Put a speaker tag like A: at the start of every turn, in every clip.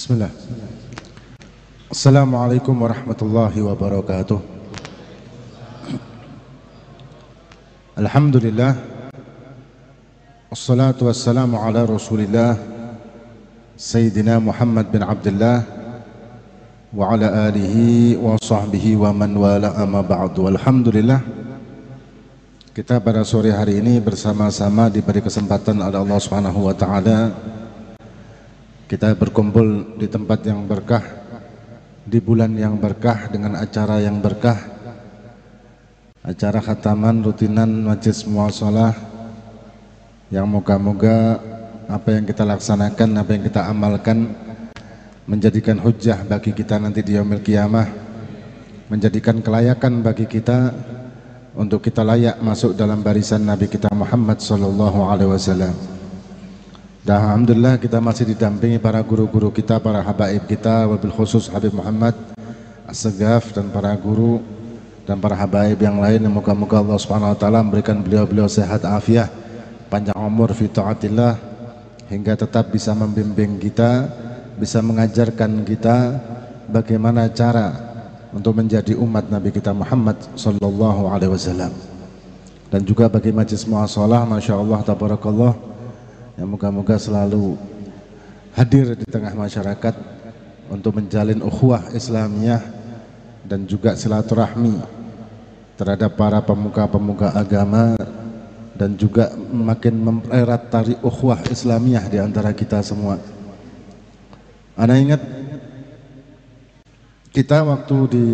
A: Bismillah. Assalamualaikum warahmatullahi wabarakatuh. Alhamdulillah. Wassalatu wassalamu ala Rasulillah Sayyidina Muhammad bin Abdullah wa ala alihi wa sahbihi wa man wala amma ba'du. Alhamdulillah, kita pada sore hari ini bersama-sama diberi kesempatan oleh Allah Subhanahu wa taala. Kita berkumpul di tempat yang berkah, di bulan yang berkah, dengan acara yang berkah, acara khataman rutinan Majelis Muwasalah, yang moga-moga apa yang kita laksanakan, apa yang kita amalkan menjadikan hujjah bagi kita nanti di yaumil qiyamah, menjadikan kelayakan bagi kita untuk kita layak masuk dalam barisan Nabi kita Muhammad sallallahu alaihi wasallam. Dan alhamdulillah kita masih didampingi para guru-guru kita, para habaib kita, wabil khusus Habib Muhammad As-Segaf dan para guru dan para habaib yang lain. Moga-moga Allah Subhanahu wa taala memberikan beliau-beliau sehat afiah, panjang umur fi taatillah, hingga tetap bisa membimbing kita, bisa mengajarkan kita bagaimana cara untuk menjadi umat Nabi kita Muhammad sallallahu alaihi wasallam. Dan juga bagi Majelis Muwasalah, masyaallah tabarakallah, yang moga-moga selalu hadir di tengah masyarakat untuk menjalin ukhuwah Islamiyah dan juga silaturahmi terhadap para pemuka-pemuka agama, dan juga makin mempererat tali ukhuwah Islamiyah di antara kita semua. Ana ingat kita waktu di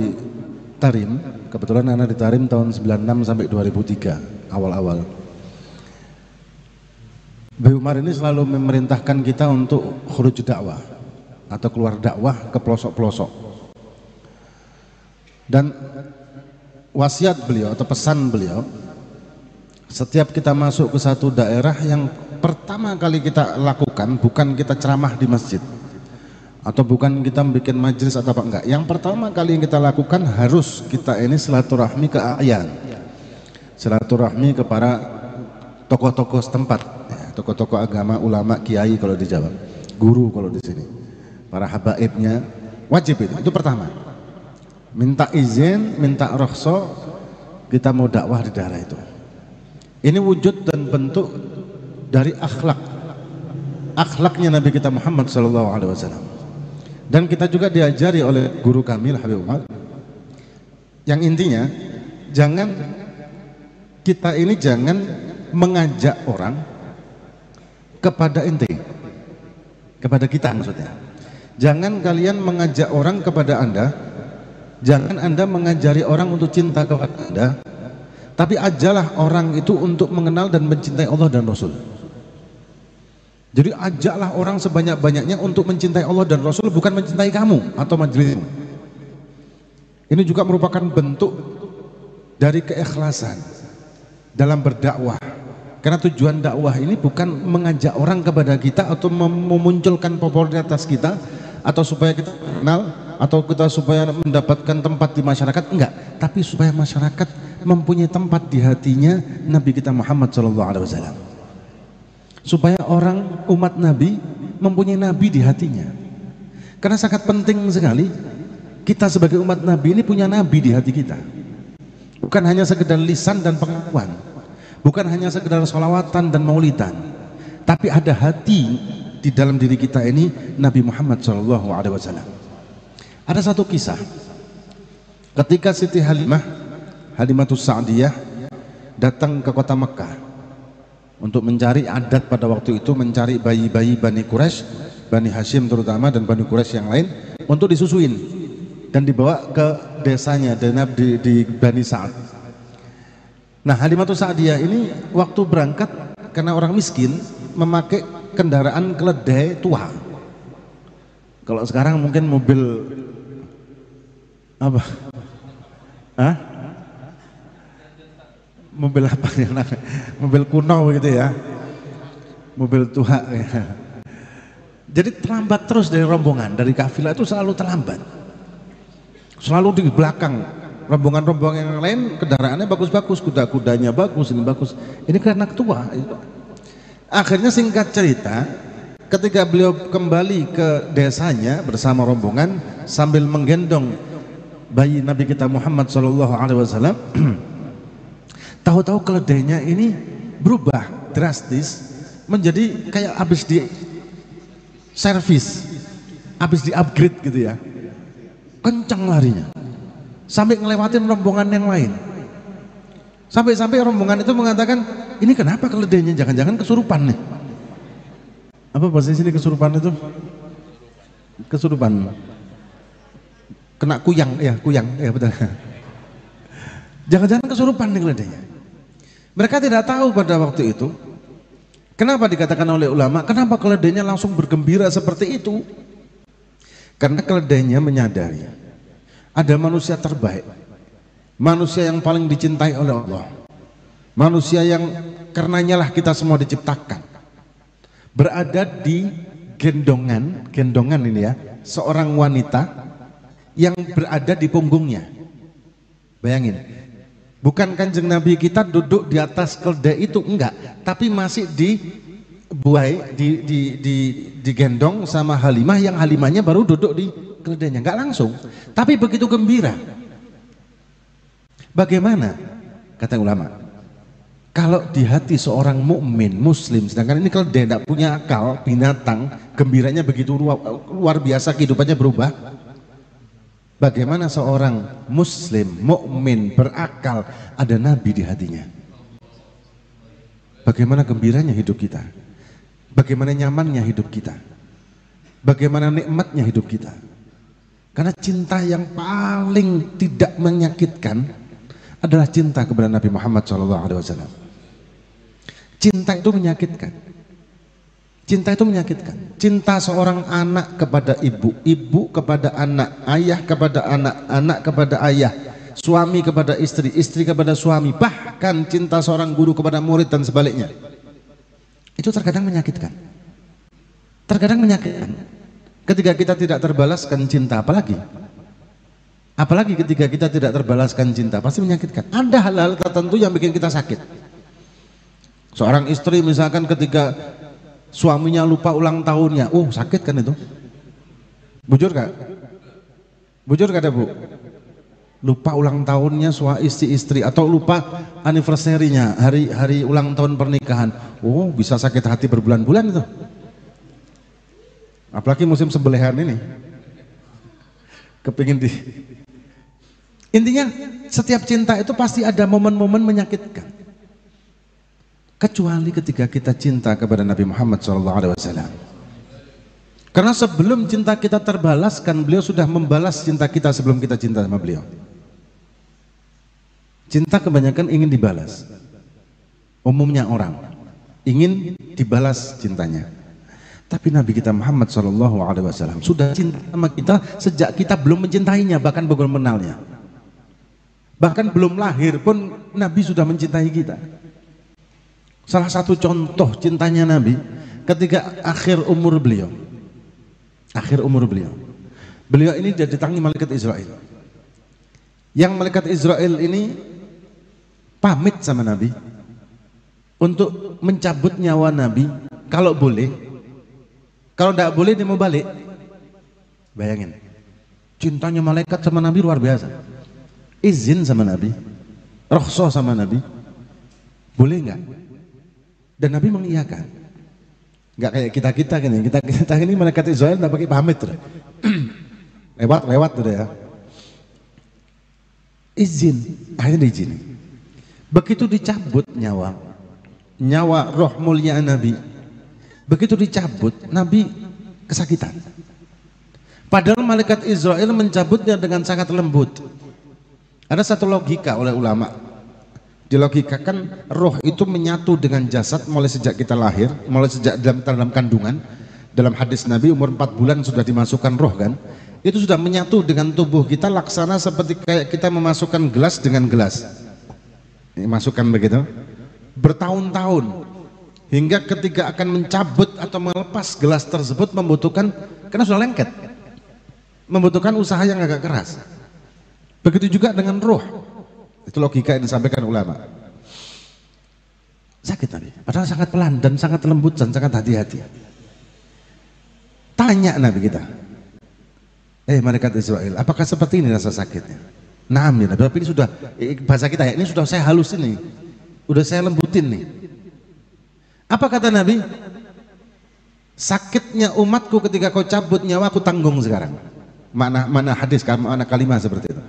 A: Tarim, kebetulan Ana di Tarim tahun 96 sampai 2003 awal-awal. Bu Umar ini selalu memerintahkan kita untuk khuruj dakwah atau keluar dakwah ke pelosok-pelosok. Dan wasiat beliau atau pesan beliau, setiap kita masuk ke satu daerah, yang pertama kali kita lakukan bukan kita ceramah di masjid atau bukan kita bikin majelis atau apa, enggak. Yang pertama kali yang kita lakukan harus kita ini silaturahmi ke a'yan, silaturahmi ke para tokoh-tokoh setempat, tokoh-tokoh agama, ulama, kiai kalau di Jawa, guru kalau di sini, para habaibnya. Wajib itu pertama. Minta izin, minta rukhsah, kita mau dakwah di daerah itu. Ini wujud dan bentuk dari akhlaknya Nabi kita Muhammad sallallahu alaihi wasallam. Dan kita juga diajari oleh guru kami Habib Umar, yang intinya kita ini jangan mengajak orang kepada ente, kepada kita maksudnya. Jangan kalian mengajak orang kepada Anda, jangan Anda mengajari orang untuk cinta kepada Anda, tapi ajalah orang itu untuk mengenal dan mencintai Allah dan Rasul. Jadi ajaklah orang sebanyak-banyaknya untuk mencintai Allah dan Rasul, bukan mencintai kamu atau majelismu. Ini juga merupakan bentuk dari keikhlasan dalam berdakwah. Karena tujuan dakwah ini bukan mengajak orang kepada kita atau memunculkan popularitas kita, atau supaya kita kenal, atau kita supaya mendapatkan tempat di masyarakat, enggak. Tapi supaya masyarakat mempunyai tempat di hatinya Nabi kita Muhammad SAW. Supaya orang umat Nabi mempunyai Nabi di hatinya. Karena sangat penting sekali kita sebagai umat Nabi ini punya Nabi di hati kita. Bukan hanya sekedar lisan dan pengakuan, bukan hanya sekedar sholawatan dan maulidan, tapi ada hati di dalam diri kita ini Nabi Muhammad SAW. Ada satu kisah ketika Siti Halimatus Sa'diyah datang ke kota Mekah untuk mencari adat pada waktu itu, mencari bayi-bayi Bani Quraisy, Bani Hashim terutama, dan Bani Quraisy yang lain, untuk disusuin dan dibawa ke desanya di Bani Sa'ad. Nah, Halimatus Sa'diyah ini waktu berangkat, karena orang miskin, memakai kendaraan keledai tua. Kalau sekarang mungkin mobil apa? Hah? Mobil apa yang namanya? Mobil kuno begitu ya. Mobil tua ya. Jadi terlambat terus dari rombongan, dari kafilah itu selalu terlambat. Selalu di belakang. Rombongan-rombongan yang lain kendaraannya bagus-bagus, kuda-kudanya bagus, ini bagus. Ini karena ketua. Akhirnya singkat cerita, ketika beliau kembali ke desanya bersama rombongan sambil menggendong bayi Nabi kita Muhammad SAW, tahu-tahu keledainya ini berubah drastis menjadi kayak habis di servis, habis di upgrade gitu ya, kencang larinya sampai ngelewatin rombongan yang lain, sampai rombongan itu mengatakan, ini kenapa keledainya, jangan-jangan kesurupan nih. Apa bahasa sini kesurupan itu? Kesurupan, kena kuyang ya betul. Jangan-jangan kesurupan nih keledainya. Mereka tidak tahu pada waktu itu kenapa dikatakan oleh ulama, kenapa keledainya langsung bergembira seperti itu. Karena keledainya menyadari ada manusia terbaik, manusia yang paling dicintai oleh Allah, manusia yang karenanya lah kita semua diciptakan, berada di gendongan ini ya, seorang wanita yang berada di punggungnya. Bayangin, bukan kanjeng Nabi kita duduk di atas keledai itu, enggak, tapi masih digendong sama Halimah, yang Halimahnya baru duduk di keledainya, enggak langsung, tapi begitu gembira. Bagaimana kata ulama, kalau di hati seorang mukmin muslim, sedangkan ini keledai tidak punya akal, binatang, gembiranya begitu luar biasa, kehidupannya berubah. Bagaimana seorang muslim mukmin berakal, ada Nabi di hatinya, bagaimana gembiranya hidup kita, bagaimana nyamannya hidup kita, bagaimana nikmatnya hidup kita. Karena cinta yang paling tidak menyakitkan adalah cinta kepada Nabi Muhammad SAW. Cinta itu menyakitkan. Cinta itu menyakitkan. Cinta seorang anak kepada ibu, ibu kepada anak, ayah kepada anak, anak kepada ayah, suami kepada istri, istri kepada suami, bahkan cinta seorang guru kepada murid dan sebaliknya. Itu terkadang menyakitkan. Terkadang menyakitkan. Ketika kita tidak terbalaskan cinta, apalagi ketika kita tidak terbalaskan cinta, pasti menyakitkan. Ada hal-hal tertentu yang bikin kita sakit. Seorang istri misalkan ketika suaminya lupa ulang tahunnya, sakit kan itu? Bujur gak? Bujur gak ada bu? Lupa ulang tahunnya istri atau lupa anniversary-nya, hari ulang tahun pernikahan, bisa sakit hati berbulan-bulan itu. Apalagi musim sembelihan ini, kepingin intinya setiap cinta itu pasti ada momen-momen menyakitkan, kecuali ketika kita cinta kepada Nabi Muhammad SAW. Karena sebelum cinta kita terbalaskan, beliau sudah membalas cinta kita sebelum kita cinta sama beliau. Cinta kebanyakan ingin dibalas, umumnya orang ingin dibalas cintanya. Tapi Nabi kita Muhammad SAW sudah cinta sama kita sejak kita belum mencintainya, bahkan belum mengenalnya, bahkan belum lahir pun Nabi sudah mencintai kita. Salah satu contoh cintanya Nabi ketika akhir umur beliau, beliau ini didatangi malaikat Israel, yang malaikat Israel ini pamit sama Nabi untuk mencabut nyawa Nabi kalau boleh. Kalau tidak boleh dia mau balik. Bayangin, cintanya malaikat sama Nabi luar biasa. Izin sama Nabi, rukhsah sama Nabi, boleh nggak? Dan Nabi mengiyakan. Nggak kayak kita gini. Kita ini malaikat Israel nggak pakai pamit, lewat udah ya. Izin, akhirnya diizini. Begitu dicabut nyawa roh mulia Nabi, begitu dicabut, Nabi kesakitan. Padahal malaikat Israel mencabutnya dengan sangat lembut. Ada satu logika oleh ulama, dilogikakan roh itu menyatu dengan jasad mulai sejak kita lahir, mulai sejak dalam kandungan. Dalam hadis Nabi umur 4 bulan sudah dimasukkan roh kan, itu sudah menyatu dengan tubuh kita, laksana seperti kayak kita memasukkan gelas dengan gelas. Ini masukkan begitu bertahun-tahun, hingga ketika akan mencabut atau melepas gelas tersebut membutuhkan, karena sudah lengket, membutuhkan usaha yang agak keras. Begitu juga dengan roh. Itu logika yang disampaikan ulama. Sakit Nabi, padahal sangat pelan dan sangat lembut dan sangat hati-hati. Tanya Nabi kita, malaikat Israel, apakah seperti ini rasa sakitnya? Naam ya Nabi, tapi ini sudah, bahasa kita ya, ini sudah saya halusin nih, udah saya lembutin nih. Apa kata Nabi? Sakitnya umatku ketika kau cabut nyawa, aku tanggung sekarang. Mana hadis, mana kalimat seperti itu.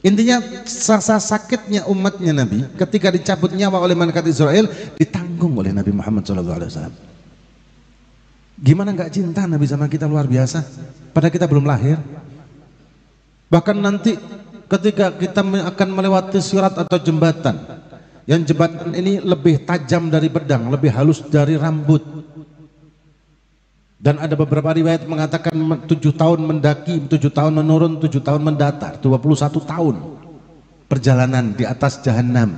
A: Intinya rasa sakitnya umatnya Nabi ketika dicabut nyawa oleh malaikat Israel ditanggung oleh Nabi Muhammad SAW. Gimana nggak cinta Nabi sama kita, luar biasa. Padahal kita belum lahir. Bahkan nanti ketika kita akan melewati sirat atau jembatan, yang jembatan ini lebih tajam dari pedang, lebih halus dari rambut. Dan ada beberapa riwayat mengatakan 7 tahun mendaki, 7 tahun menurun, 7 tahun mendatar, 21 tahun perjalanan di atas jahanam.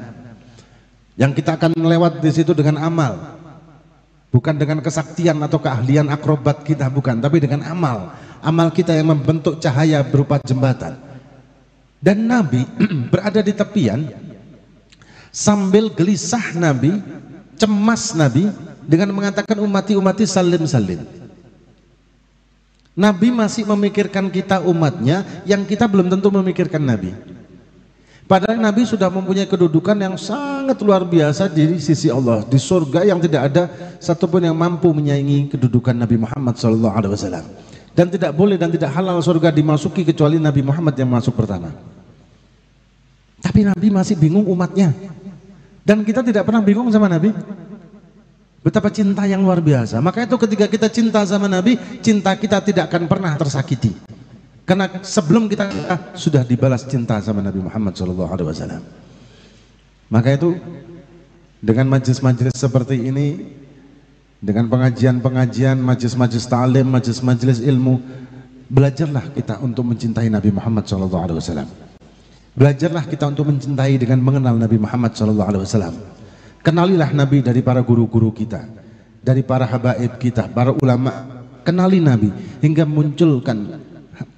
A: Yang kita akan melewati di situ dengan amal. Bukan dengan kesaktian atau keahlian akrobat kita, bukan, tapi dengan amal. Amal kita yang membentuk cahaya berupa jembatan. Dan Nabi berada di tepian sambil gelisah Nabi, cemas Nabi dengan mengatakan umati salim salim. Nabi masih memikirkan kita umatnya yang kita belum tentu memikirkan Nabi. Padahal Nabi sudah mempunyai kedudukan yang sangat luar biasa di sisi Allah, di surga yang tidak ada satupun yang mampu menyaingi kedudukan Nabi Muhammad SAW. Dan tidak boleh dan tidak halal surga dimasuki kecuali Nabi Muhammad yang masuk pertama. Tapi Nabi masih bingung umatnya. Dan kita tidak pernah bingung sama Nabi. Betapa cinta yang luar biasa. Maka itu ketika kita cinta sama Nabi, cinta kita tidak akan pernah tersakiti. Karena sebelum kita sudah dibalas cinta sama Nabi Muhammad SAW. Maka itu dengan majelis-majelis seperti ini, dengan pengajian-pengajian, majelis-majelis ta'lim, majelis-majelis ilmu, belajarlah kita untuk mencintai Nabi Muhammad SAW. Belajarlah kita untuk mencintai dengan mengenal Nabi Muhammad SAW. Kenalilah Nabi dari para guru-guru kita, dari para habaib kita, para ulama. Kenali Nabi hingga munculkan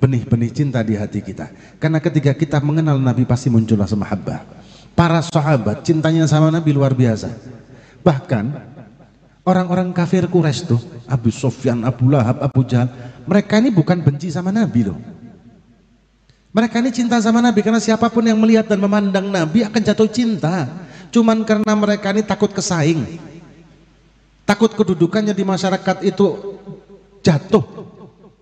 A: benih-benih cinta di hati kita. Karena ketika kita mengenal Nabi pasti muncul rasa mahabbah. Para sahabat cintanya sama Nabi luar biasa. Bahkan orang-orang kafir Quraisy tuh, Abu Sufyan, Abu Lahab, Abu Jahal, mereka ini bukan benci sama Nabi loh. Mereka ini cinta sama Nabi karena siapapun yang melihat dan memandang Nabi akan jatuh cinta. Cuman karena mereka ini takut kesaing, takut kedudukannya di masyarakat itu jatuh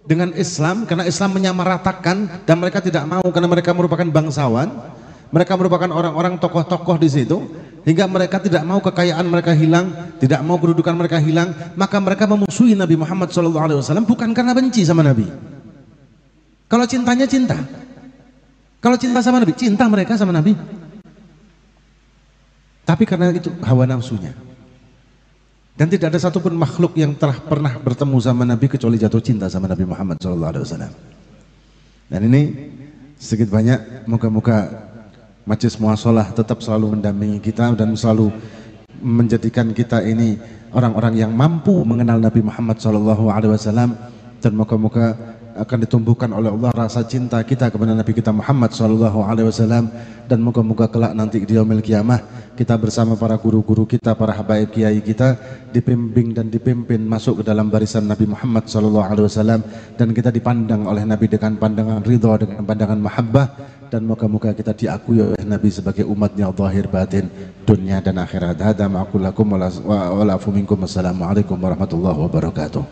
A: dengan Islam, karena Islam menyamaratakan, dan mereka tidak mau karena mereka merupakan bangsawan, mereka merupakan orang-orang tokoh-tokoh di situ, hingga mereka tidak mau kekayaan mereka hilang, tidak mau kedudukan mereka hilang, maka mereka memusuhi Nabi Muhammad SAW bukan karena benci sama Nabi. Kalau cintanya cinta, kalau cinta sama Nabi, cinta mereka sama Nabi. Tapi karena itu hawa nafsunya. Dan tidak ada satupun makhluk yang telah pernah bertemu sama Nabi kecuali jatuh cinta sama Nabi Muhammad SAW. Dan ini sedikit banyak, moga-moga Majelis Muashalah tetap selalu mendampingi kita dan selalu menjadikan kita ini orang-orang yang mampu mengenal Nabi Muhammad SAW. Dan moga-moga akan ditumbuhkan oleh Allah rasa cinta kita kepada Nabi kita Muhammad SAW. Dan moga-moga kelak nanti di yaumil kiamah kita bersama para guru-guru kita, para habaib kiai kita dibimbing dan dipimpin masuk ke dalam barisan Nabi Muhammad SAW, dan kita dipandang oleh Nabi dengan pandangan ridha, dengan pandangan mahabbah, dan moga-moga kita diakui oleh Nabi sebagai umatnya zahir batin dunia dan akhirat. Hada ma'akulakum wa la afu minkum. Wassalamualaikum warahmatullahi wabarakatuh.